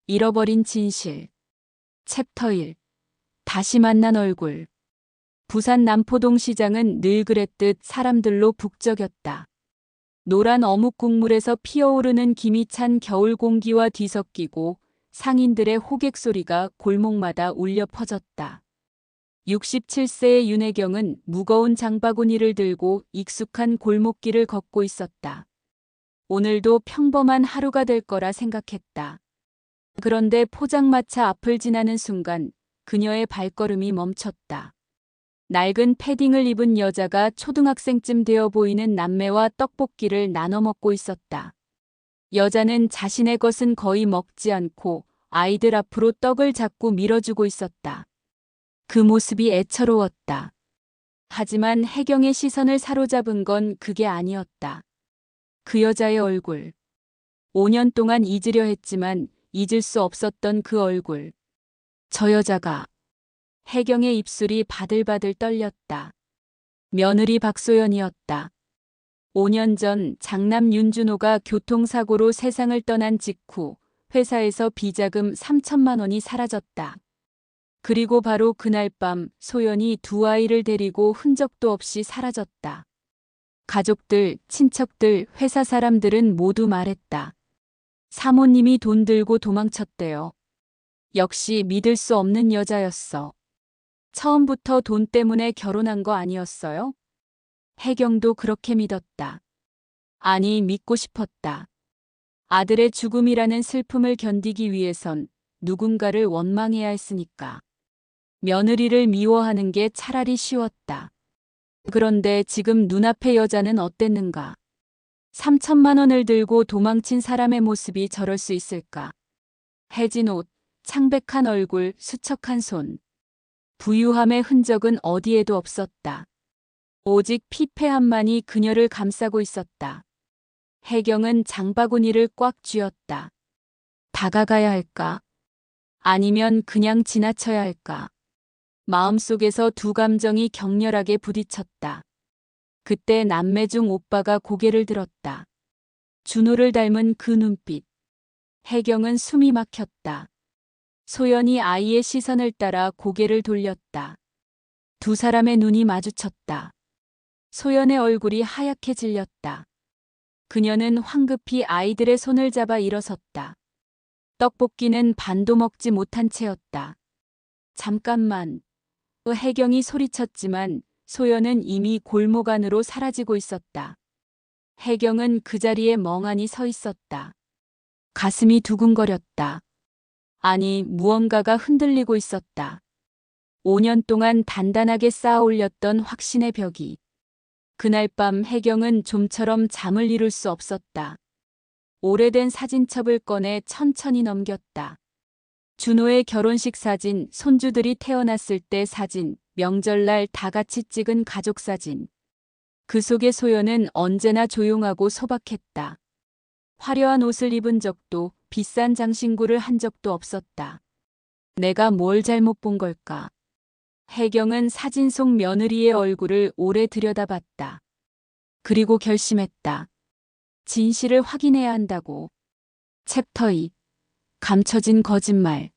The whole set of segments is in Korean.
잃어버린 진실. 챕터 1. 다시 만난 얼굴. 부산 남포동 시장은 늘 그랬듯 사람들로 북적였다. 노란 어묵 국물에서 피어오르는 김이 찬 겨울 공기와 뒤섞이고 상인들의 호객 소리가 골목마다 울려 퍼졌다. 67세의 윤혜경은 무거운 장바구니를 들고 익숙한 골목길을 걷고 있었다. 오늘도 평범한 하루가 될 거라 생각했다. 그런데 포장마차 앞을 지나는 순간 그녀의 발걸음이 멈췄다. 낡은 패딩을 입은 여자가 초등학생쯤 되어 보이는 남매와 떡볶이를 나눠 먹고 있었다. 여자는 자신의 것은 거의 먹지 않고 아이들 앞으로 떡을 자꾸 밀어주고 있었다. 그 모습이 애처로웠다. 하지만 혜경의 시선을 사로잡은 건 그게 아니었다. 그 여자의 얼굴. 5년 동안 잊으려 했지만 잊을 수 없었던 그 얼굴. 저 여자가. 혜경의 입술이 바들바들 떨렸다. 며느리 박소연이었다. 5년 전 장남 윤준호가 교통사고로 세상을 떠난 직후 회사에서 비자금 3천만 원이 사라졌다. 그리고 바로 그날 밤 소연이 두 아이를 데리고 흔적도 없이 사라졌다. 가족들, 친척들, 회사 사람들은 모두 말했다. 사모님이 돈 들고 도망쳤대요. 역시 믿을 수 없는 여자였어. 처음부터 돈 때문에 결혼한 거 아니었어요? 혜경도 그렇게 믿었다. 아니, 믿고 싶었다. 아들의 죽음이라는 슬픔을 견디기 위해선 누군가를 원망해야 했으니까. 며느리를 미워하는 게 차라리 쉬웠다. 그런데 지금 눈앞의 여자는 어땠는가? 3천만 원을 들고 도망친 사람의 모습이 저럴 수 있을까? 해진 옷, 창백한 얼굴, 수척한 손. 부유함의 흔적은 어디에도 없었다. 오직 피폐함만이 그녀를 감싸고 있었다. 혜경은 장바구니를 꽉 쥐었다. 다가가야 할까? 아니면 그냥 지나쳐야 할까? 마음속에서 두 감정이 격렬하게 부딪혔다. 그때 남매 중 오빠가 고개를 들었다. 준호를 닮은 그 눈빛. 혜경은 숨이 막혔다. 소연이 아이의 시선을 따라 고개를 돌렸다. 두 사람의 눈이 마주쳤다. 소연의 얼굴이 하얗게 질렸다. 그녀는 황급히 아이들의 손을 잡아 일어섰다. 떡볶이는 반도 먹지 못한 채였다. 잠깐만. 혜경이 소리쳤지만 소연은 이미 골목 안으로 사라지고 있었다. 혜경은 그 자리에 멍하니 서 있었다. 가슴이 두근거렸다. 아니, 무언가가 흔들리고 있었다. 5년 동안 단단하게 쌓아 올렸던 확신의 벽이. 그날 밤 혜경은 좀처럼 잠을 이룰 수 없었다. 오래된 사진첩을 꺼내 천천히 넘겼다. 준호의 결혼식 사진, 손주들이 태어났을 때 사진, 명절날 다 같이 찍은 가족 사진. 그 속의 소연은 언제나 조용하고 소박했다. 화려한 옷을 입은 적도, 비싼 장신구를 한 적도 없었다. 내가 뭘 잘못 본 걸까? 혜경은 사진 속 며느리의 얼굴을 오래 들여다봤다. 그리고 결심했다. 진실을 확인해야 한다고. 챕터 2. 감춰진 거짓말.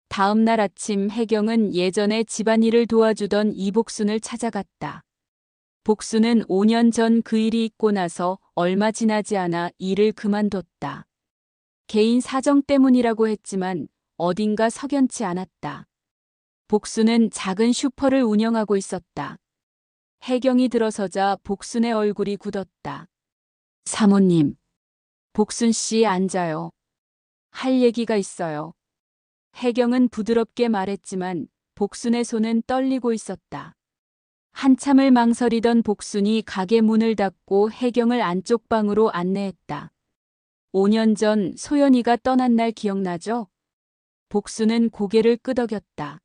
다음 날 아침 혜경은 예전에 집안일을 도와주던 이복순을 찾아갔다. 복순은 5년 전 그 일이 있고 나서 얼마 지나지 않아 일을 그만뒀다. 개인 사정 때문이라고 했지만 어딘가 석연치 않았다. 복순은 작은 슈퍼를 운영하고 있었다. 혜경이 들어서자 복순의 얼굴이 굳었다. 사모님. 복순 씨 앉아요. 할 얘기가 있어요. 혜경은 부드럽게 말했지만 복순의 손은 떨리고 있었다. 한참을 망설이던 복순이 가게 문을 닫고 혜경을 안쪽 방으로 안내했다. 5년 전 소연이가 떠난 날 기억나죠? 복순은 고개를 끄덕였다.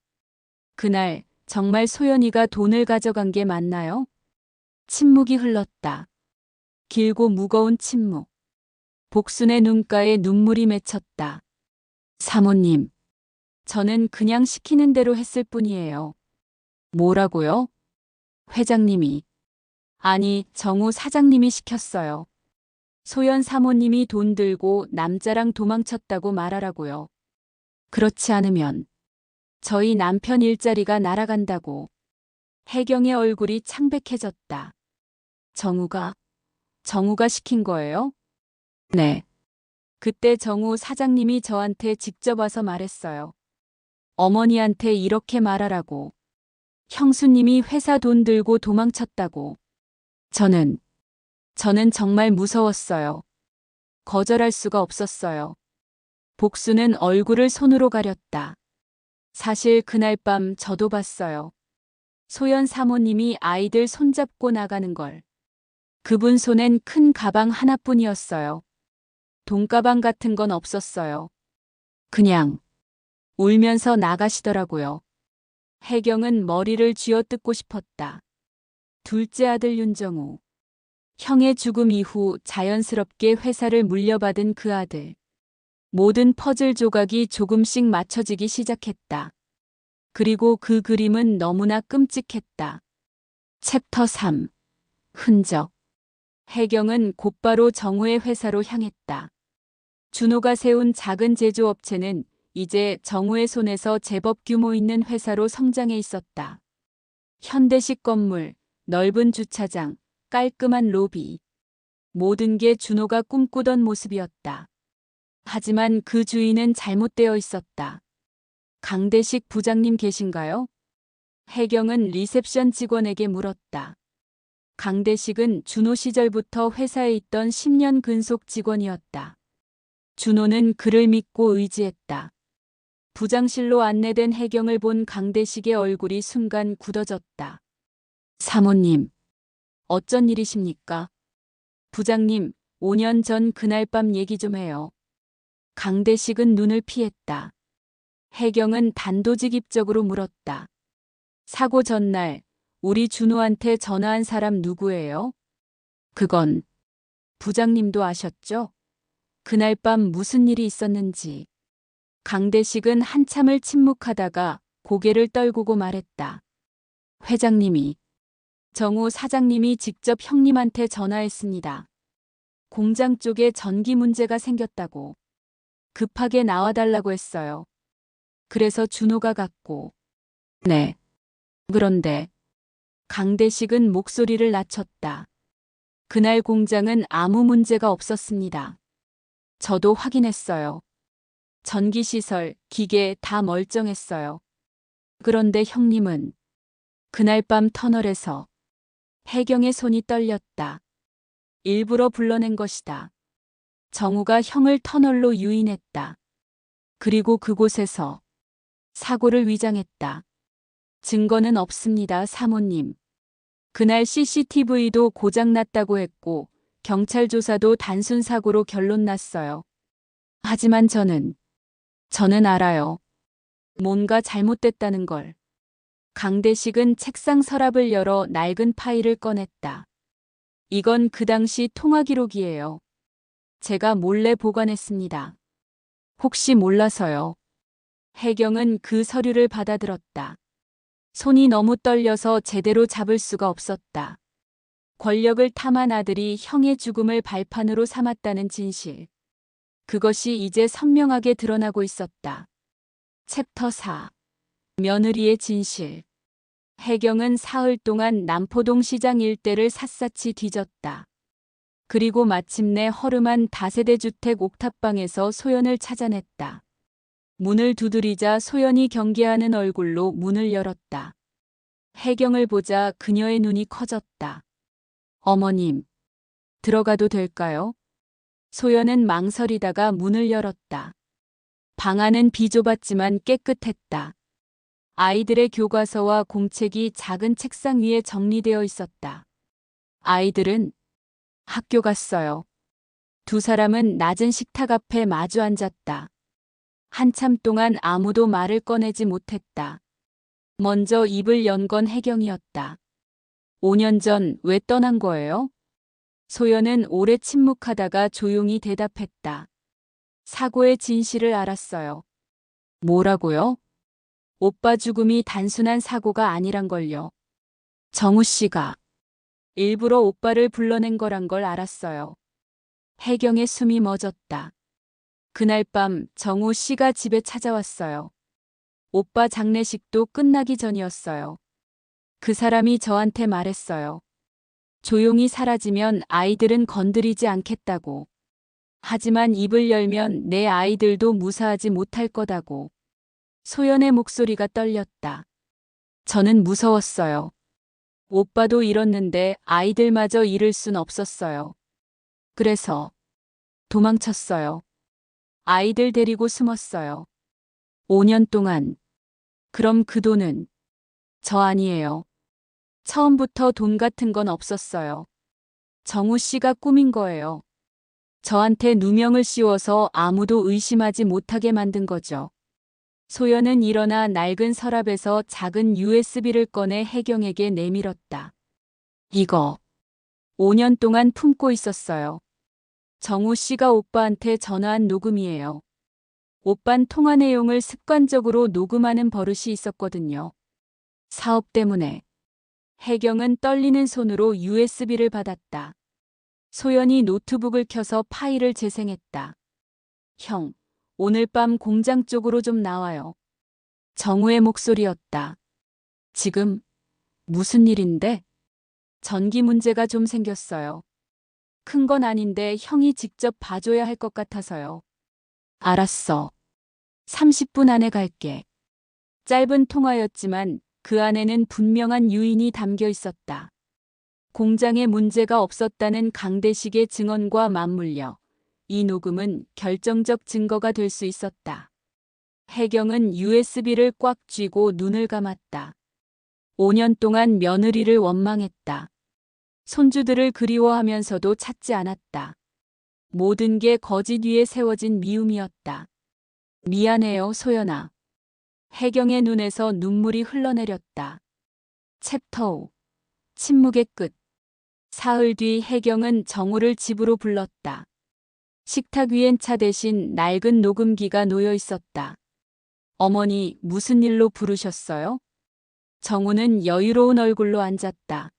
그날 정말 소연이가 돈을 가져간 게 맞나요? 침묵이 흘렀다. 길고 무거운 침묵. 복순의 눈가에 눈물이 맺혔다. 사모님, 저는 그냥 시키는 대로 했을 뿐이에요. 뭐라고요? 회장님이. 아니, 정우 사장님이 시켰어요. 소연 사모님이 돈 들고 남자랑 도망쳤다고 말하라고요. 그렇지 않으면 저희 남편 일자리가 날아간다고. 혜경의 얼굴이 창백해졌다. 정우가 시킨 거예요? 네. 그때 정우 사장님이 저한테 직접 와서 말했어요. 어머니한테 이렇게 말하라고. 형수님이 회사 돈 들고 도망쳤다고. 저는 정말 무서웠어요. 거절할 수가 없었어요. 복수는 얼굴을 손으로 가렸다. 사실 그날 밤 저도 봤어요. 소연 사모님이 아이들 손잡고 나가는 걸. 그분 손엔 큰 가방 하나뿐이었어요. 돈가방 같은 건 없었어요. 그냥 울면서 나가시더라고요. 혜경은 머리를 쥐어뜯고 싶었다. 둘째 아들 윤정우. 형의 죽음 이후 자연스럽게 회사를 물려받은 그 아들. 모든 퍼즐 조각이 조금씩 맞춰지기 시작했다. 그리고 그 그림은 너무나 끔찍했다. 챕터 3. 흔적. 혜경은 곧바로 정우의 회사로 향했다. 준호가 세운 작은 제조업체는 이제 정우의 손에서 제법 규모 있는 회사로 성장해 있었다. 현대식 건물, 넓은 주차장, 깔끔한 로비. 모든 게 준호가 꿈꾸던 모습이었다. 하지만 그 주인은 잘못되어 있었다. 강대식 부장님 계신가요? 혜경은 리셉션 직원에게 물었다. 강대식은 준호 시절부터 회사에 있던 10년 근속 직원이었다. 준호는 그를 믿고 의지했다. 부장실로 안내된 혜경을 본 강대식의 얼굴이 순간 굳어졌다. 사모님, 어쩐 일이십니까? 부장님, 5년 전 그날 밤 얘기 좀 해요. 강대식은 눈을 피했다. 혜경은 단도직입적으로 물었다. 사고 전날 우리 준호한테 전화한 사람 누구예요? 그건 부장님도 아셨죠? 그날 밤 무슨 일이 있었는지. 강대식은 한참을 침묵하다가 고개를 떨구고 말했다. 회장님이, 정우 사장님이 직접 형님한테 전화했습니다. 공장 쪽에 전기 문제가 생겼다고. 급하게 나와달라고 했어요. 그래서 준호가 갔고. 네. 그런데 강대식은 목소리를 낮췄다. 그날 공장은 아무 문제가 없었습니다. 저도 확인했어요. 전기시설, 기계 다 멀쩡했어요. 그런데 형님은 그날 밤 터널에서. 혜경의 손이 떨렸다. 일부러 불러낸 것이다. 정우가 형을 터널로 유인했다. 그리고 그곳에서 사고를 위장했다. 증거는 없습니다, 사모님. 그날 CCTV도 고장났다고 했고 경찰 조사도 단순 사고로 결론 났어요. 하지만 저는 알아요. 뭔가 잘못됐다는 걸. 강대식은 책상 서랍을 열어 낡은 파일을 꺼냈다. 이건 그 당시 통화 기록이에요. 제가 몰래 보관했습니다. 혹시 몰라서요. 혜경은 그 서류를 받아들었다. 손이 너무 떨려서 제대로 잡을 수가 없었다. 권력을 탐한 아들이 형의 죽음을 발판으로 삼았다는 진실. 그것이 이제 선명하게 드러나고 있었다. 챕터 4. 며느리의 진실. 혜경은 사흘 동안 남포동 시장 일대를 샅샅이 뒤졌다. 그리고 마침내 허름한 다세대 주택 옥탑방에서 소연을 찾아냈다. 문을 두드리자 소연이 경계하는 얼굴로 문을 열었다. 혜경을 보자 그녀의 눈이 커졌다. 어머님, 들어가도 될까요? 소연은 망설이다가 문을 열었다. 방 안은 비좁았지만 깨끗했다. 아이들의 교과서와 공책이 작은 책상 위에 정리되어 있었다. 아이들은 학교 갔어요. 두 사람은 낮은 식탁 앞에 마주 앉았다. 한참 동안 아무도 말을 꺼내지 못했다. 먼저 입을 연 건 혜경이었다. 5년 전 왜 떠난 거예요? 소연은 오래 침묵하다가 조용히 대답했다. 사고의 진실을 알았어요. 뭐라고요? 오빠 죽음이 단순한 사고가 아니란걸요. 정우 씨가 일부러 오빠를 불러낸 거란 걸 알았어요. 혜경의 숨이 멎었다. 그날 밤 정우 씨가 집에 찾아왔어요. 오빠 장례식도 끝나기 전이었어요. 그 사람이 저한테 말했어요. 조용히 사라지면 아이들은 건드리지 않겠다고. 하지만 입을 열면 내 아이들도 무사하지 못할 거다고. 소연의 목소리가 떨렸다. 저는 무서웠어요. 오빠도 잃었는데 아이들마저 잃을 순 없었어요. 그래서 도망쳤어요. 아이들 데리고 숨었어요. 5년 동안. 그럼 그 돈은 저 아니에요. 처음부터 돈 같은 건 없었어요. 정우 씨가 꾸민 거예요. 저한테 누명을 씌워서 아무도 의심하지 못하게 만든 거죠. 소연은 일어나 낡은 서랍에서 작은 USB를 꺼내 혜경에게 내밀었다. 이거 5년 동안 품고 있었어요. 정우 씨가 오빠한테 전화한 녹음이에요. 오빤 통화 내용을 습관적으로 녹음하는 버릇이 있었거든요. 사업 때문에. 혜경은 떨리는 손으로 USB를 받았다. 소연이 노트북을 켜서 파일을 재생했다. 형, 오늘 밤 공장 쪽으로 좀 나와요. 정우의 목소리였다. 지금 무슨 일인데? 전기 문제가 좀 생겼어요. 큰 건 아닌데 형이 직접 봐줘야 할 것 같아서요. 알았어. 30분 안에 갈게. 짧은 통화였지만 그 안에는 분명한 유인이 담겨 있었다. 공장에 문제가 없었다는 강대식의 증언과 맞물려 이 녹음은 결정적 증거가 될 수 있었다. 혜경은 USB를 꽉 쥐고 눈을 감았다. 5년 동안 며느리를 원망했다. 손주들을 그리워하면서도 찾지 않았다. 모든 게 거짓 위에 세워진 미움이었다. 미안해요, 소연아. 혜경의 눈에서 눈물이 흘러내렸다. 챕터 5. 침묵의 끝. 사흘 뒤 혜경은 정우를 집으로 불렀다. 식탁 위엔 차 대신 낡은 녹음기가 놓여 있었다. 어머니, 무슨 일로 부르셨어요? 정우는 여유로운 얼굴로 앉았다.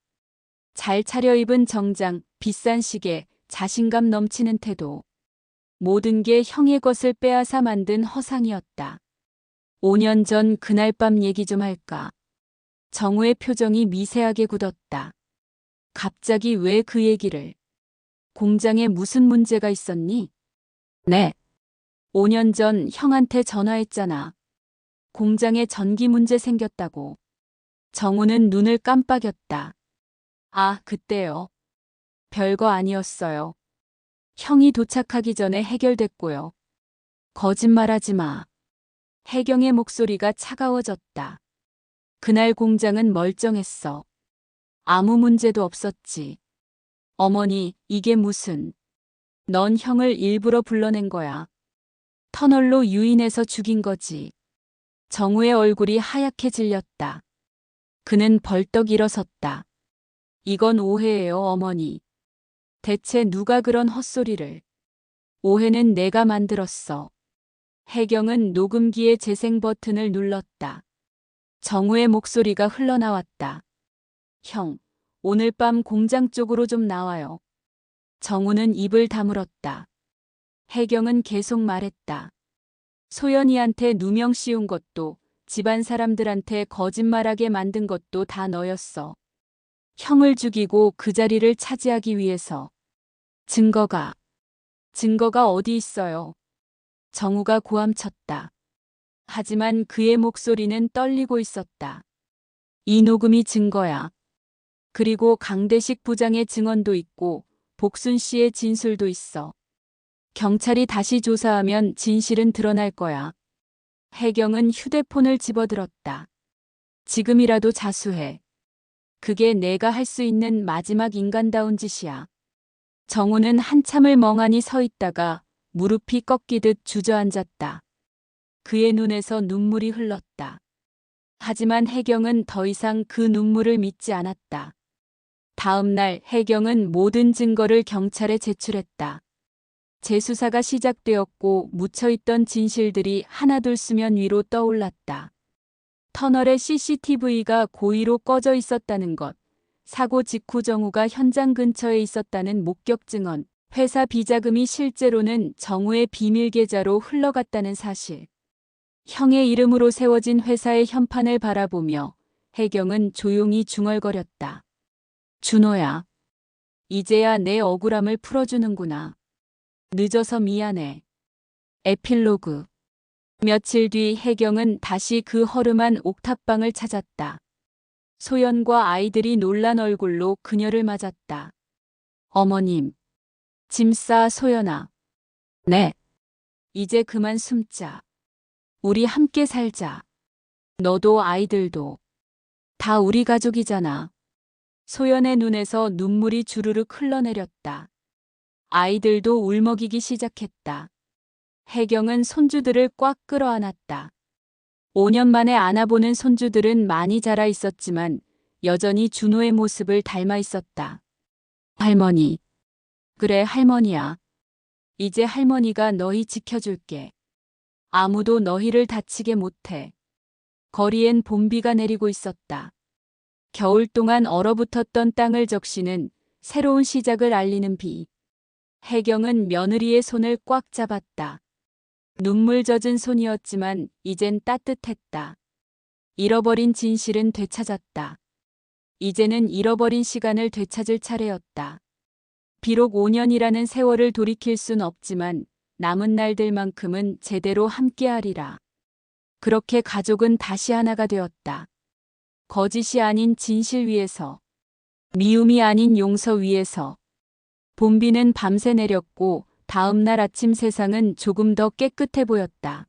잘 차려입은 정장, 비싼 시계, 자신감 넘치는 태도. 모든 게 형의 것을 빼앗아 만든 허상이었다. 5년 전 그날 밤 얘기 좀 할까? 정우의 표정이 미세하게 굳었다. 갑자기 왜 그 얘기를? 공장에 무슨 문제가 있었니? 네. 5년 전 형한테 전화했잖아. 공장에 전기 문제 생겼다고. 정우는 눈을 깜빡였다. 아, 그때요. 별거 아니었어요. 형이 도착하기 전에 해결됐고요. 거짓말하지 마. 혜경의 목소리가 차가워졌다. 그날 공장은 멀쩡했어. 아무 문제도 없었지. 어머니, 이게 무슨. 넌 형을 일부러 불러낸 거야. 터널로 유인해서 죽인 거지. 정우의 얼굴이 하얗게 질렸다. 그는 벌떡 일어섰다. 이건 오해예요, 어머니. 대체 누가 그런 헛소리를. 오해는 내가 만들었어. 혜경은 녹음기의 재생 버튼을 눌렀다. 정우의 목소리가 흘러나왔다. 형, 오늘 밤 공장 쪽으로 좀 나와요. 정우는 입을 다물었다. 혜경은 계속 말했다. 소연이한테 누명 씌운 것도, 집안 사람들한테 거짓말하게 만든 것도 다 너였어. 형을 죽이고 그 자리를 차지하기 위해서. 증거가 어디 있어요? 정우가 고함쳤다. 하지만 그의 목소리는 떨리고 있었다. 이 녹음이 증거야. 그리고 강대식 부장의 증언도 있고 복순 씨의 진술도 있어. 경찰이 다시 조사하면 진실은 드러날 거야. 혜경은 휴대폰을 집어들었다. 지금이라도 자수해. 그게 내가 할 수 있는 마지막 인간다운 짓이야. 정우는 한참을 멍하니 서 있다가 무릎이 꺾이듯 주저앉았다. 그의 눈에서 눈물이 흘렀다. 하지만 혜경은 더 이상 그 눈물을 믿지 않았다. 다음 날 혜경은 모든 증거를 경찰에 제출했다. 재수사가 시작되었고 묻혀있던 진실들이 하나둘 수면 위로 떠올랐다. 터널에 CCTV가 고의로 꺼져 있었다는 것, 사고 직후 정우가 현장 근처에 있었다는 목격 증언, 회사 비자금이 실제로는 정우의 비밀 계좌로 흘러갔다는 사실. 형의 이름으로 세워진 회사의 현판을 바라보며 혜경은 조용히 중얼거렸다. 준호야. 이제야 내 억울함을 풀어주는구나. 늦어서 미안해. 에필로그. 며칠 뒤 혜경은 다시 그 허름한 옥탑방을 찾았다. 소연과 아이들이 놀란 얼굴로 그녀를 맞았다. 어머님. 짐 싸, 소연아. 네. 이제 그만 숨자. 우리 함께 살자. 너도 아이들도. 다 우리 가족이잖아. 소연의 눈에서 눈물이 주르륵 흘러내렸다. 아이들도 울먹이기 시작했다. 혜경은 손주들을 꽉 끌어안았다. 5년 만에 안아보는 손주들은 많이 자라 있었지만 여전히 준호의 모습을 닮아 있었다. 할머니. 그래, 할머니야. 이제 할머니가 너희 지켜줄게. 아무도 너희를 다치게 못해. 거리엔 봄비가 내리고 있었다. 겨울 동안 얼어붙었던 땅을 적시는 새로운 시작을 알리는 비. 혜경은 며느리의 손을 꽉 잡았다. 눈물 젖은 손이었지만 이젠 따뜻했다. 잃어버린 진실은 되찾았다. 이제는 잃어버린 시간을 되찾을 차례였다. 비록 5년이라는 세월을 돌이킬 순 없지만 남은 날들만큼은 제대로 함께하리라. 그렇게 가족은 다시 하나가 되었다. 거짓이 아닌 진실 위에서, 미움이 아닌 용서 위에서. 봄비는 밤새 내렸고 다음 날 아침 세상은 조금 더 깨끗해 보였다.